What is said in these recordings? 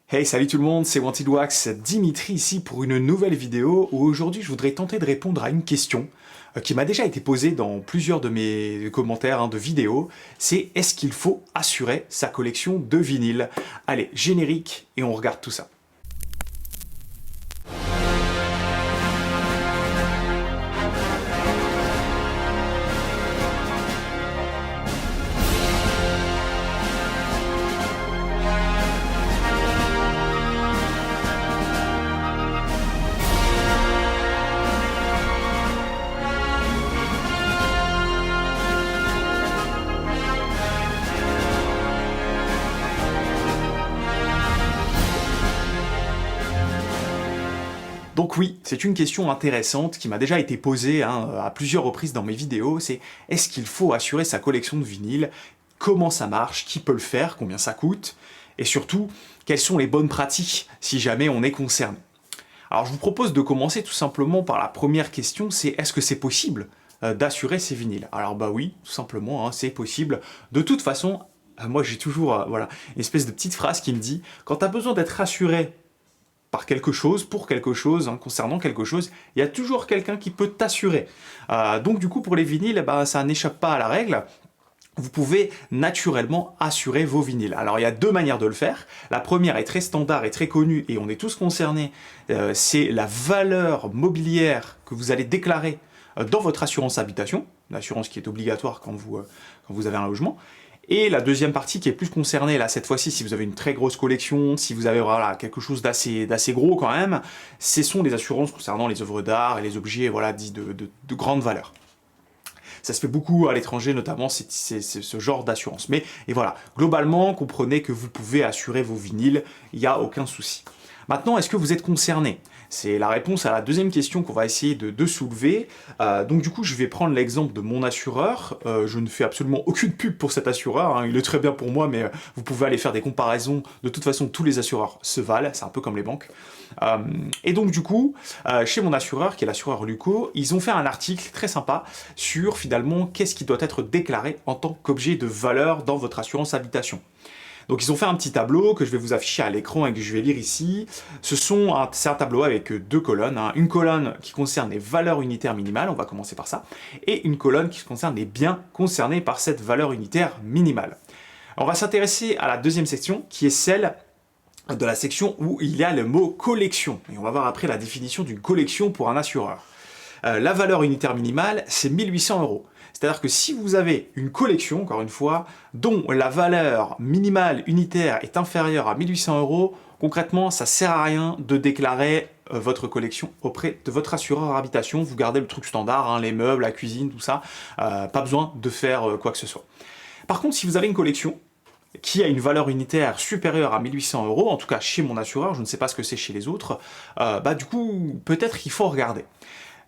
Hey, salut tout le monde, c'est Wanted Wax, Dimitri ici pour une nouvelle vidéo où aujourd'hui je voudrais tenter de répondre à une question qui m'a déjà été posée dans plusieurs de mes commentaires de vidéos, c'est est-ce qu'il faut assurer sa collection de vinyles? Allez, générique et on regarde tout ça. Donc oui, c'est une question intéressante qui m'a déjà été posée à plusieurs reprises dans mes vidéos, c'est est-ce qu'il faut assurer sa collection de vinyles? Comment ça marche? Qui peut le faire? Combien ça coûte? Et surtout, quelles sont les bonnes pratiques si jamais on est concerné? Alors je vous propose de commencer tout simplement par la première question, c'est est-ce que c'est possible d'assurer ces vinyles? Alors bah oui, tout simplement, c'est possible. De toute façon, moi j'ai toujours voilà, une espèce de petite phrase qui me dit quand tu as besoin d'être rassuré par quelque chose, pour quelque chose, concernant quelque chose, il y a toujours quelqu'un qui peut t'assurer. Donc du coup, pour les vinyles, ça n'échappe pas à la règle. Vous pouvez naturellement assurer vos vinyles. Alors il y a deux manières de le faire. La première est très standard et très connue, et on est tous concernés, c'est la valeur mobilière que vous allez déclarer dans votre assurance habitation, l'assurance qui est obligatoire quand vous avez un logement. Et la deuxième partie qui est plus concernée, là, cette fois-ci, si vous avez une très grosse collection, si vous avez voilà, quelque chose d'assez gros quand même, ce sont les assurances concernant les œuvres d'art et les objets voilà, dits de grande valeur. Ça se fait beaucoup à l'étranger, notamment, c'est ce genre d'assurance. Mais et voilà, globalement, comprenez que vous pouvez assurer vos vinyles, il n'y a aucun souci. Maintenant, est-ce que vous êtes concerné? C'est la réponse à la deuxième question qu'on va essayer de soulever. Donc du coup, je vais prendre l'exemple de mon assureur. Je ne fais absolument aucune pub pour cet assureur, il est très bien pour moi, mais vous pouvez aller faire des comparaisons. De toute façon, tous les assureurs se valent, c'est un peu comme les banques. Et donc du coup, chez mon assureur, qui est l'assureur Luco, ils ont fait un article très sympa sur finalement qu'est-ce qui doit être déclaré en tant qu'objet de valeur dans votre assurance habitation. Donc ils ont fait un petit tableau que je vais vous afficher à l'écran et que je vais lire ici. C'est un tableau avec deux colonnes. Une colonne qui concerne les valeurs unitaires minimales, on va commencer par ça, et une colonne qui concerne les biens concernés par cette valeur unitaire minimale. On va s'intéresser à la deuxième section, qui est celle de la section où il y a le mot collection. Et on va voir après la définition d'une collection pour un assureur. La valeur unitaire minimale, c'est 1800 €. C'est-à-dire que si vous avez une collection, encore une fois, dont la valeur minimale unitaire est inférieure à 1800 €, concrètement, ça ne sert à rien de déclarer votre collection auprès de votre assureur habitation. Vous gardez le truc standard, les meubles, la cuisine, tout ça. Pas besoin de faire quoi que ce soit. Par contre, si vous avez une collection qui a une valeur unitaire supérieure à 1800 €, en tout cas chez mon assureur, je ne sais pas ce que c'est chez les autres, du coup, peut-être qu'il faut regarder.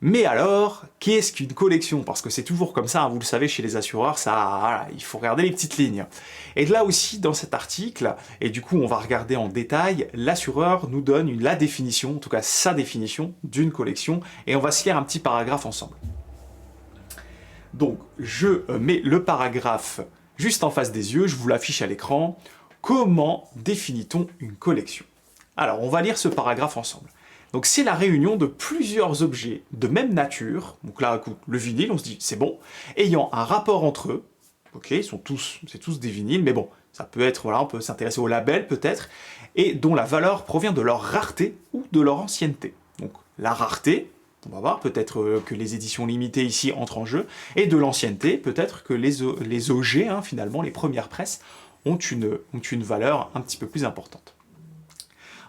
Mais alors, qu'est-ce qu'une collection? Parce que c'est toujours comme ça, vous le savez, chez les assureurs, voilà, il faut regarder les petites lignes. Et là aussi, dans cet article, et du coup on va regarder en détail, l'assureur nous donne la définition, en tout cas sa définition d'une collection, et on va se lire un petit paragraphe ensemble. Donc, je mets le paragraphe juste en face des yeux, je vous l'affiche à l'écran. Comment définit-on une collection? Alors, on va lire ce paragraphe ensemble. Donc c'est la réunion de plusieurs objets de même nature, donc là, écoute, le vinyle, on se dit, c'est bon, ayant un rapport entre eux, ok, c'est tous des vinyles, mais bon, ça peut être, voilà, on peut s'intéresser au label peut-être, et dont la valeur provient de leur rareté ou de leur ancienneté. Donc la rareté, on va voir, peut-être que les éditions limitées ici entrent en jeu, et de l'ancienneté, peut-être que les OG, finalement, les premières presses, ont une valeur un petit peu plus importante.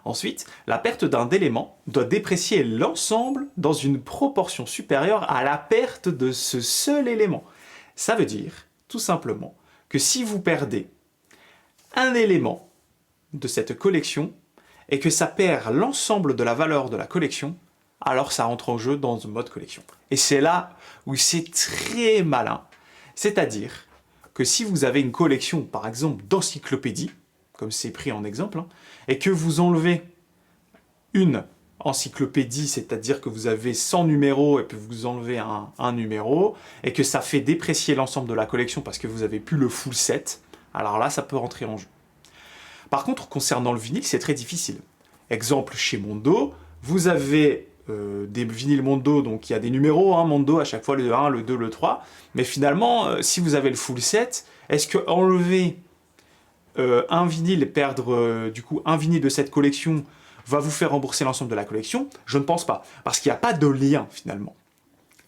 Ensuite, la perte d'un élément doit déprécier l'ensemble dans une proportion supérieure à la perte de ce seul élément. Ça veut dire, tout simplement, que si vous perdez un élément de cette collection et que ça perd l'ensemble de la valeur de la collection, alors ça entre en jeu dans un mode collection. Et c'est là où c'est très malin. C'est-à-dire que si vous avez une collection, par exemple, d'encyclopédies, comme c'est pris en exemple, et que vous enlevez une encyclopédie, c'est-à-dire que vous avez 100 numéros et puis vous enlevez un numéro, et que ça fait déprécier l'ensemble de la collection parce que vous n'avez plus le full set, alors là, ça peut rentrer en jeu. Par contre, concernant le vinyle, c'est très difficile. Exemple, chez Mondo, vous avez des vinyles Mondo, donc il y a des numéros, hein, Mondo, à chaque fois le 1, le 2, le 3, mais finalement, si vous avez le full set, est-ce que enlever un vinyle, perdre du coup un vinyle de cette collection, va vous faire rembourser l'ensemble de la collection? Je ne pense pas, parce qu'il n'y a pas de lien finalement.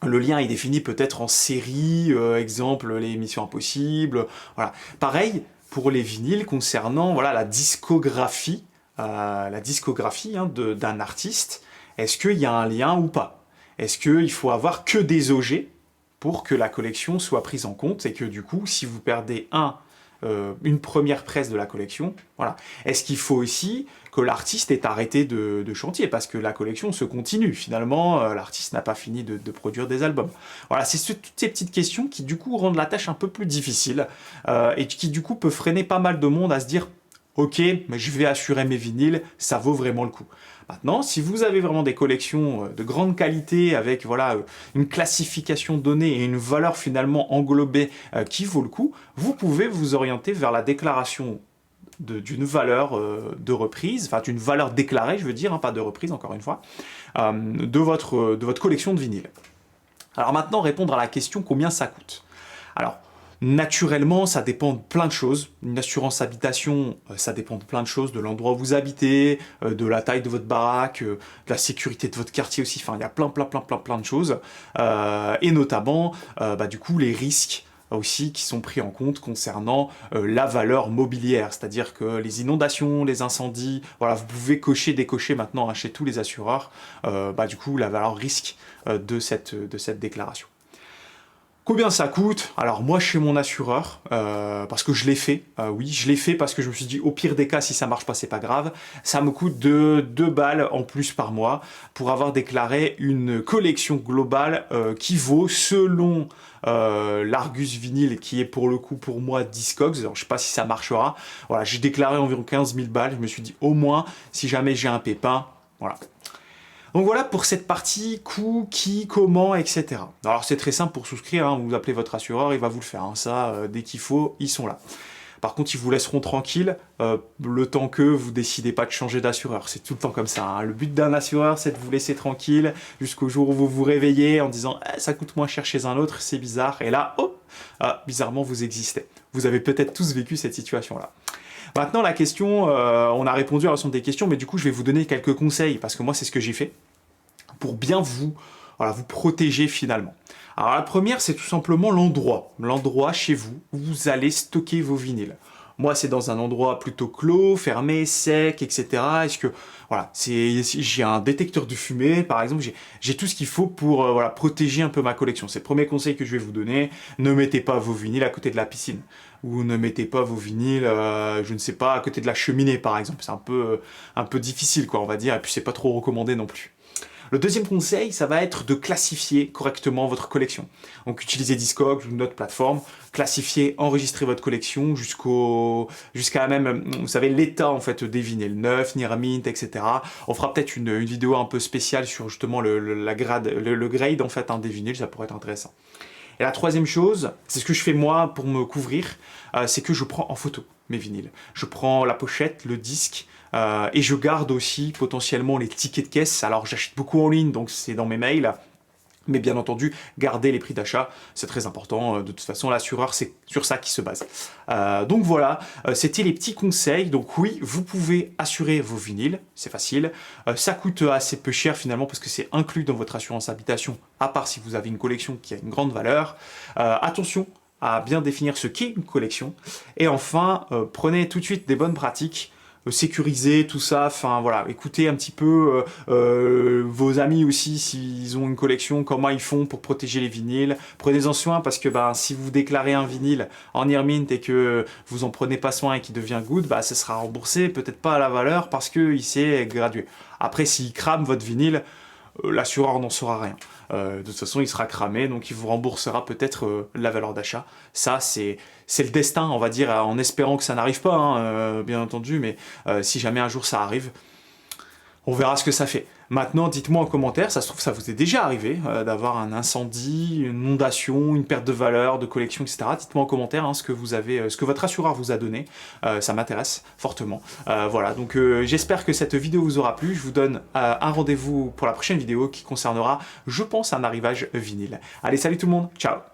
Le lien est défini peut-être en série, exemple les Missions Impossibles, voilà. Pareil pour les vinyles concernant voilà, la discographie hein, d'un artiste. Est-ce qu'il y a un lien ou pas? Est-ce qu'il faut avoir que des OG pour que la collection soit prise en compte et que du coup, si vous perdez une première presse de la collection, voilà. Est-ce qu'il faut aussi que l'artiste ait arrêté de chantier, parce que la collection se continue. Finalement, l'artiste n'a pas fini de produire des albums. Voilà, c'est toutes ces petites questions qui du coup rendent la tâche un peu plus difficile et qui du coup peut freiner pas mal de monde à se dire « Ok, mais je vais assurer mes vinyles, ça vaut vraiment le coup ». Maintenant, si vous avez vraiment des collections de grande qualité avec voilà, une classification donnée et une valeur finalement englobée qui vaut le coup, vous pouvez vous orienter vers la déclaration d'une valeur de reprise, enfin d'une valeur déclarée, je veux dire, hein, pas de reprise encore une fois, de votre collection de vinyles. Alors maintenant, répondre à la question combien ça coûte. Alors, naturellement, ça dépend de plein de choses. Une assurance habitation, ça dépend de plein de choses, de l'endroit où vous habitez, de la taille de votre baraque, de la sécurité de votre quartier aussi, enfin il y a plein de choses. Et notamment, du coup, les risques aussi qui sont pris en compte concernant la valeur mobilière, c'est-à-dire que les inondations, les incendies, voilà, vous pouvez décocher maintenant hein, chez tous les assureurs, du coup la valeur risque de cette déclaration. Combien ça coûte? Alors moi chez mon assureur, parce que je l'ai fait, oui je l'ai fait parce que je me suis dit au pire des cas si ça marche pas c'est pas grave, ça me coûte 2 balles en plus par mois pour avoir déclaré une collection globale qui vaut selon l'Argus vinyle qui est pour le coup pour moi Discogs, alors je sais pas si ça marchera, voilà j'ai déclaré environ 15 000 balles, je me suis dit au moins si jamais j'ai un pépin, voilà. Donc voilà pour cette partie coût, qui, comment, etc. Alors c'est très simple pour souscrire, hein, vous appelez votre assureur, il va vous le faire. Hein, ça, dès qu'il faut, ils sont là. Par contre, ils vous laisseront tranquille le temps que vous décidez pas de changer d'assureur. C'est tout le temps comme ça. Hein. Le but d'un assureur, c'est de vous laisser tranquille jusqu'au jour où vous vous réveillez en disant ça coûte moins cher chez un autre, c'est bizarre. Et là, oh, bizarrement, vous existez. Vous avez peut-être tous vécu cette situation-là. Maintenant, la question, on a répondu à l'ensemble des questions, mais du coup, je vais vous donner quelques conseils, parce que moi, c'est ce que j'ai fait, pour bien vous protéger finalement. Alors, la première, c'est tout simplement l'endroit chez vous où vous allez stocker vos vinyles. Moi, c'est dans un endroit plutôt clos, fermé, sec, etc. Est-ce que, voilà, j'ai un détecteur de fumée, par exemple, j'ai tout ce qu'il faut pour protéger un peu ma collection. C'est le premier conseil que je vais vous donner. Ne mettez pas vos vinyles à côté de la piscine. Ou ne mettez pas vos vinyles, je ne sais pas, à côté de la cheminée, par exemple. C'est un peu difficile, quoi, on va dire, et puis c'est pas trop recommandé non plus. Le deuxième conseil, ça va être de classifier correctement votre collection. Donc utilisez Discogs ou une autre plateforme, classifiez, enregistrez votre collection jusqu'à même, vous savez, l'état en fait des vinyles, neufs, near mint, etc. On fera peut-être une vidéo un peu spéciale sur justement le grade en fait des vinyles, ça pourrait être intéressant. Et la troisième chose, c'est ce que je fais moi pour me couvrir, c'est que je prends en photo mes vinyles. Je prends la pochette, le disque, et je garde aussi potentiellement les tickets de caisse. Alors j'achète beaucoup en ligne, donc c'est dans mes mails. Mais bien entendu, garder les prix d'achat, c'est très important. De toute façon, l'assureur, c'est sur ça qu'il se base. Donc voilà, c'était les petits conseils. Donc oui, vous pouvez assurer vos vinyles, c'est facile. Ça coûte assez peu cher finalement parce que c'est inclus dans votre assurance habitation, à part si vous avez une collection qui a une grande valeur. Attention à bien définir ce qu'est une collection. Et enfin, prenez tout de suite des bonnes pratiques. Sécuriser tout ça, enfin voilà, écoutez un petit peu vos amis aussi s'ils ont une collection, comment ils font pour protéger les vinyles. Prenez-en soin parce que si vous déclarez un vinyle en near mint et que vous en prenez pas soin et qu'il devient good, ça sera remboursé, peut-être pas à la valeur parce qu'il s'est gradué. Après, s'il crame votre vinyle, l'assureur n'en saura rien. De toute façon, il sera cramé, donc il vous remboursera peut-être la valeur d'achat. Ça, c'est le destin, on va dire, en espérant que ça n'arrive pas, hein, bien entendu, mais si jamais un jour ça arrive, On verra ce que ça fait. Maintenant, dites-moi en commentaire, ça se trouve, ça vous est déjà arrivé d'avoir un incendie, une inondation, une perte de valeur, de collection, etc. Dites-moi en commentaire hein, ce que votre assureur vous a donné. Ça m'intéresse fortement. Voilà, donc j'espère que cette vidéo vous aura plu. Je vous donne un rendez-vous pour la prochaine vidéo qui concernera, je pense, un arrivage vinyle. Allez, salut tout le monde, ciao!